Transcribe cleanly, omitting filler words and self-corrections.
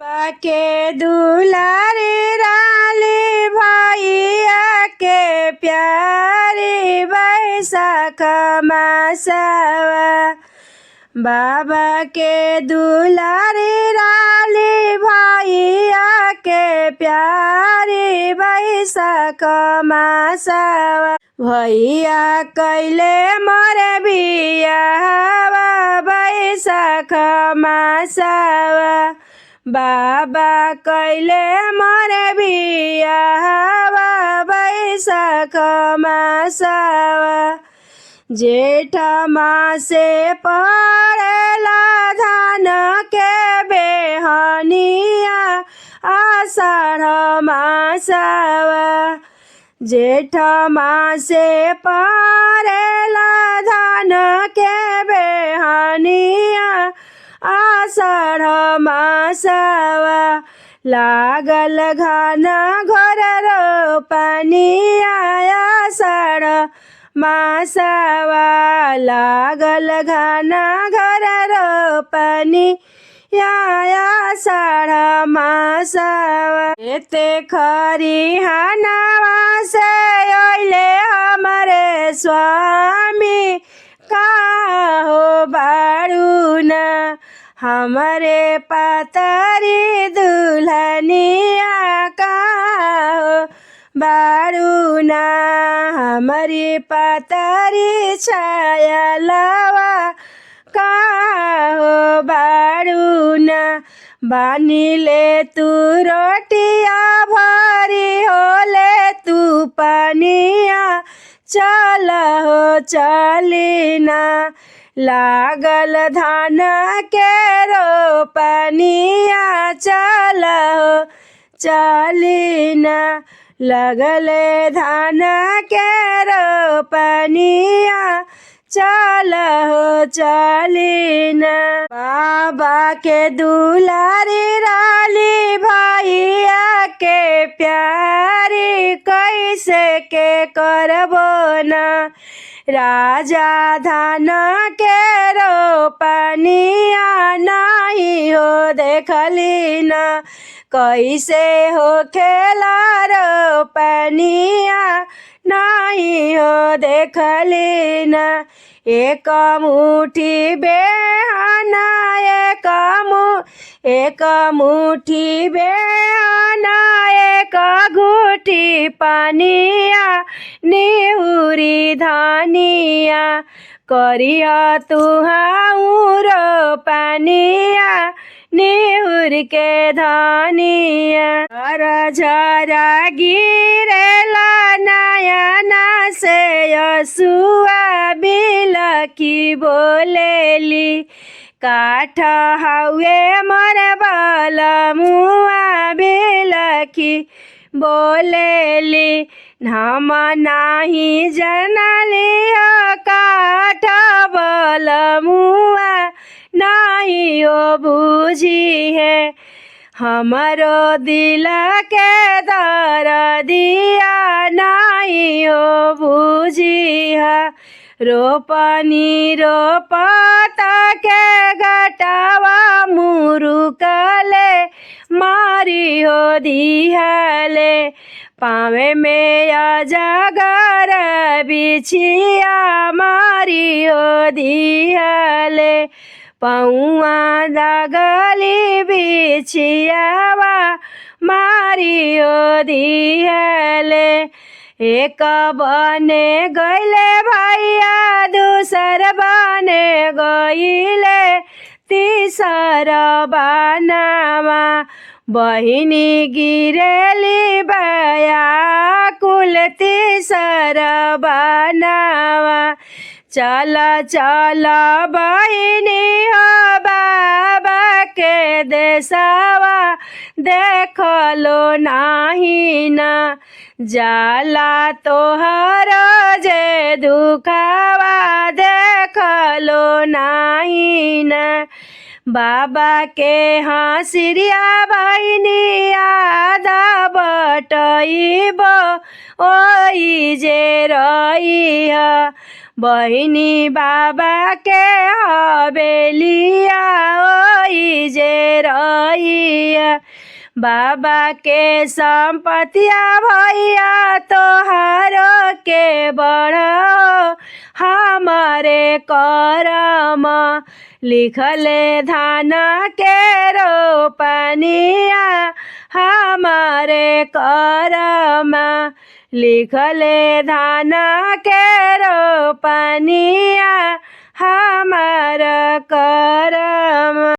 के दुलारी राली भैया के प्यारी बैसाख मासवा। बाबा के दुलारी राली भैया के प्यारी बैसाख मासवा। भैया कैले मोरे बियाहवा बैसाख मासवा। बाबा कैले मोरे बियाहवा बैसाख मासवा। जेठ मासे पड़ेला धान के बेहनिया आषाढ़ मासवा। जेठ मासे पड़ेला धान के बेहनिया आषाढ़ मासवा। लागल घन घोर रोपनिया आषाढ़ मासवा। लागल घन घोर रोपनिया आषाढ़ मासवा। एते खरिहानवा से अइले हमरे स्वामी का हो बाड़ूना। हमरे पातरी दुल्हनिया का हो बाड़ूना। हमारी पातरी छायलवा का हो बाड़ूना। बानी ले तू रोटिया भरी होले तू पनिया चल हो चलीना। लागल धान के रोपनिया चल हो चलीना। लगले धान के रोपनिया चल हो चलीना। बाबा के दुलारी राली भैया के प्यारी कैसे के करबो ना। राजा धान के रोपनिया नहीं हो देखली ना। कैसे हो खेला रोपनिया नहीं हो देखली ना। एक मुट्ठी बेहना एक मुट्ठी बेहना एक घूटी पानिया निहुरी धानिया। करिया तुहाऊ रोपनिया निहुर के धानिया। झरा गिरेला नयना से यसुआ बिलखी बोलेली। काठ हवे मोर बलमुआ बिलखी बोलेली। हम नाही जनली काठ बलमुआ नहीं हो बुझी है। हमारो दिल के दर्दिया नहीं हो बुझी है। रोपनी रोपता के घटावा मुरुकले मारी हो दिहले। पावे में अजगर बिछिया मारी हो दिहले। पौआ दगली बिछियावा मारी हो दिहले। एक बने गईले भैया दूसर बने गईले तीसर बनावा। बहिनी गिरेली बया कुल तीसर बनावा। चल चल बहिनी हो बाबा के देशवा देख लो नाही ना। जाला तोहर जे दुखावा देख लो नाही ना। बाबा के हंसिया बहिनी आधा बटइब ओई जे रही बहिनी बाबा के हवेलिया ओई जे रहिया बाबा के संपतिया भैया तोहारो के बढ़ो हमारे करम लिखले धान के रोपनिया हमारे करम लिखले धान के रोपनिया हमारा करम।